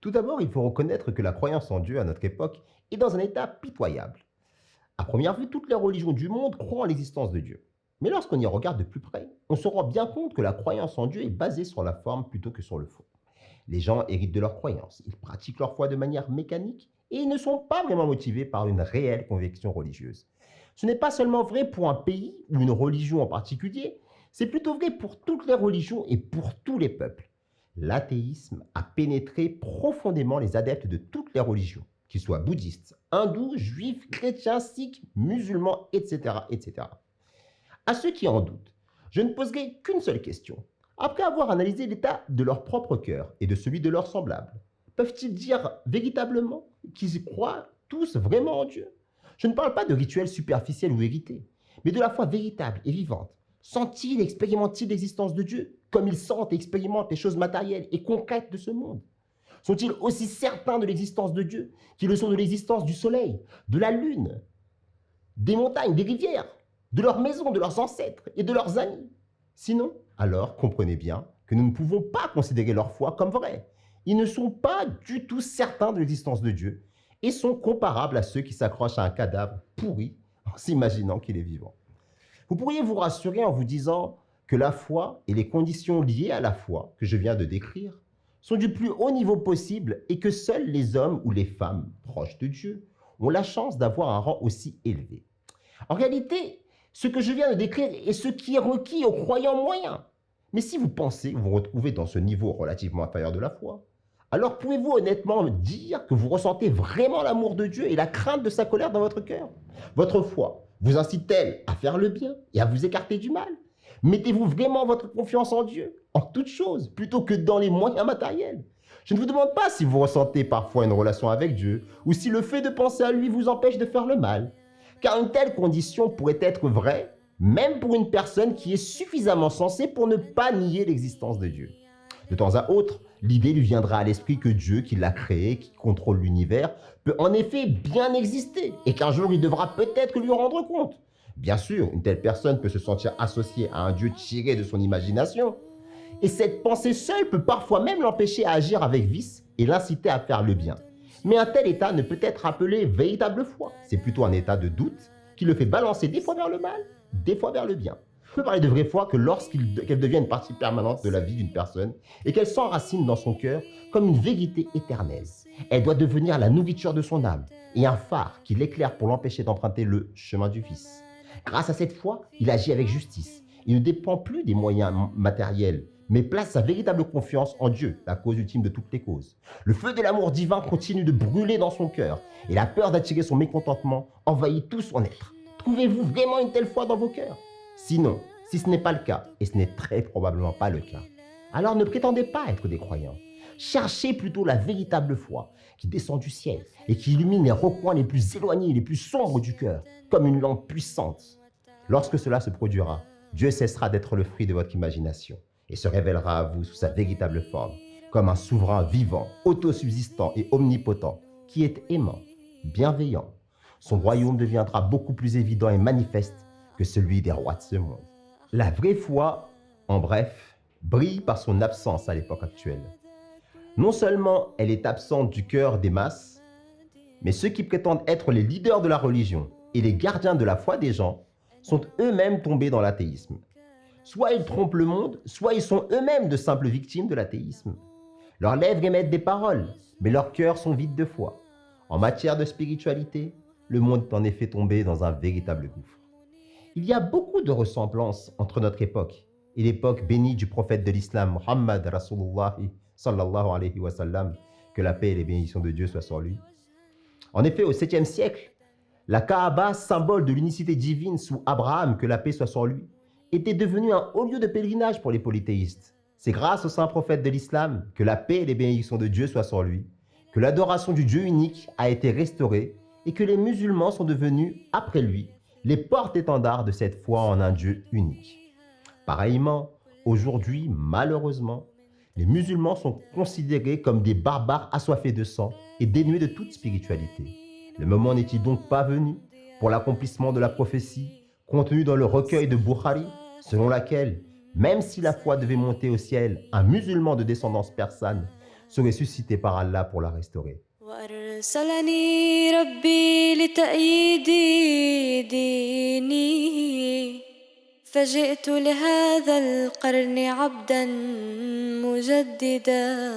Tout d'abord, il faut reconnaître que la croyance en Dieu à notre époque est dans un état pitoyable. À première vue, toutes les religions du monde croient en l'existence de Dieu. Mais lorsqu'on y regarde de plus près, on se rend bien compte que la croyance en Dieu est basée sur la forme plutôt que sur le fond. Les gens héritent de leurs croyances, ils pratiquent leur foi de manière mécanique et ils ne sont pas vraiment motivés par une réelle conviction religieuse. Ce n'est pas seulement vrai pour un pays ou une religion en particulier, c'est plutôt vrai pour toutes les religions et pour tous les peuples. L'athéisme a pénétré profondément les adeptes de toutes les religions, qu'ils soient bouddhistes, hindous, juifs, chrétiens, sikhs, musulmans, etc., etc. À ceux qui en doutent, je ne poserai qu'une seule question. Après avoir analysé l'état de leur propre cœur et de celui de leurs semblables, peuvent-ils dire véritablement qu'ils croient tous vraiment en Dieu? Je ne parle pas de rituels superficiels ou hérités, mais de la foi véritable et vivante. Sentent-ils et expérimentent-ils l'existence de Dieu comme ils sentent et expérimentent les choses matérielles et concrètes de ce monde? Sont-ils aussi certains de l'existence de Dieu qu'ils le sont de l'existence du soleil, de la lune, des montagnes, des rivières, de leurs maisons, de leurs ancêtres et de leurs amis? Sinon, alors comprenez bien que nous ne pouvons pas considérer leur foi comme vraie. Ils ne sont pas du tout certains de l'existence de Dieu et sont comparables à ceux qui s'accrochent à un cadavre pourri en s'imaginant qu'il est vivant. Vous pourriez vous rassurer en vous disant que la foi et les conditions liées à la foi que je viens de décrire sont du plus haut niveau possible et que seuls les hommes ou les femmes proches de Dieu ont la chance d'avoir un rang aussi élevé. En réalité, ce que je viens de décrire est ce qui est requis aux croyants moyens. Mais si vous pensez vous retrouver dans ce niveau relativement inférieur de la foi, alors pouvez-vous honnêtement me dire que vous ressentez vraiment l'amour de Dieu et la crainte de sa colère dans votre cœur? Votre foi vous incite-t-elle à faire le bien et à vous écarter du mal? Mettez-vous vraiment votre confiance en Dieu, en toutes choses, plutôt que dans les moyens matériels? Je ne vous demande pas si vous ressentez parfois une relation avec Dieu ou si le fait de penser à lui vous empêche de faire le mal. Car une telle condition pourrait être vraie, même pour une personne qui est suffisamment sensée pour ne pas nier l'existence de Dieu. De temps à autre, l'idée lui viendra à l'esprit que Dieu, qui l'a créé, qui contrôle l'univers, peut en effet bien exister et qu'un jour il devra peut-être lui rendre compte. Bien sûr, une telle personne peut se sentir associée à un Dieu tiré de son imagination. Et cette pensée seule peut parfois même l'empêcher à agir avec vice et l'inciter à faire le bien. Mais un tel état ne peut être appelé véritable foi. C'est plutôt un état de doute qui le fait balancer des fois vers le mal, des fois vers le bien. On peut parler de vraie foi que lorsqu'elle devient une partie permanente de la vie d'une personne et qu'elle s'enracine dans son cœur comme une vérité éternelle. Elle doit devenir la nourriture de son âme et un phare qui l'éclaire pour l'empêcher d'emprunter le chemin du vice. Grâce à cette foi, il agit avec justice. Il ne dépend plus des moyens matériels, mais place sa véritable confiance en Dieu, la cause ultime de toutes les causes. Le feu de l'amour divin continue de brûler dans son cœur et la peur d'attirer son mécontentement envahit tout son être. Trouvez-vous vraiment une telle foi dans vos cœurs? Sinon, si ce n'est pas le cas, et ce n'est très probablement pas le cas, alors ne prétendez pas être des croyants. Cherchez plutôt la véritable foi qui descend du ciel et qui illumine les recoins les plus éloignés et les plus sombres du cœur, comme une lampe puissante. Lorsque cela se produira, Dieu cessera d'être le fruit de votre imagination et se révélera à vous sous sa véritable forme, comme un souverain vivant, autosubsistant et omnipotent, qui est aimant, bienveillant. Son royaume deviendra beaucoup plus évident et manifeste que celui des rois de ce monde. La vraie foi, en bref, brille par son absence à l'époque actuelle. Non seulement elle est absente du cœur des masses, mais ceux qui prétendent être les leaders de la religion et les gardiens de la foi des gens sont eux-mêmes tombés dans l'athéisme. Soit ils trompent le monde, soit ils sont eux-mêmes de simples victimes de l'athéisme. Leurs lèvres émettent des paroles, mais leurs cœurs sont vides de foi. En matière de spiritualité, le monde est en effet tombé dans un véritable gouffre. Il y a beaucoup de ressemblances entre notre époque et l'époque bénie du prophète de l'islam, Muhammad Rasulullah sallallahu alayhi wa sallam, que la paix et les bénédictions de Dieu soient sur lui. En effet, au 7e siècle, la Kaaba, symbole de l'unicité divine sous Abraham, que la paix soit sur lui, était devenue un haut lieu de pèlerinage pour les polythéistes. C'est grâce au saint prophète de l'islam, que la paix et les bénédictions de Dieu soient sur lui, que l'adoration du Dieu unique a été restaurée et que les musulmans sont devenus, après lui, les porte-étendards de cette foi en un Dieu unique. Pareillement, aujourd'hui, malheureusement, les musulmans sont considérés comme des barbares assoiffés de sang et dénués de toute spiritualité. Le moment n'est-il donc pas venu pour l'accomplissement de la prophétie contenue dans le recueil de Bukhari, selon laquelle, même si la foi devait monter au ciel, un musulman de descendance persane se ressusciter par Allah pour la restaurer. وأرسلني ربي لتأييد ديني فجئت لهذا القرن عبدا مجددا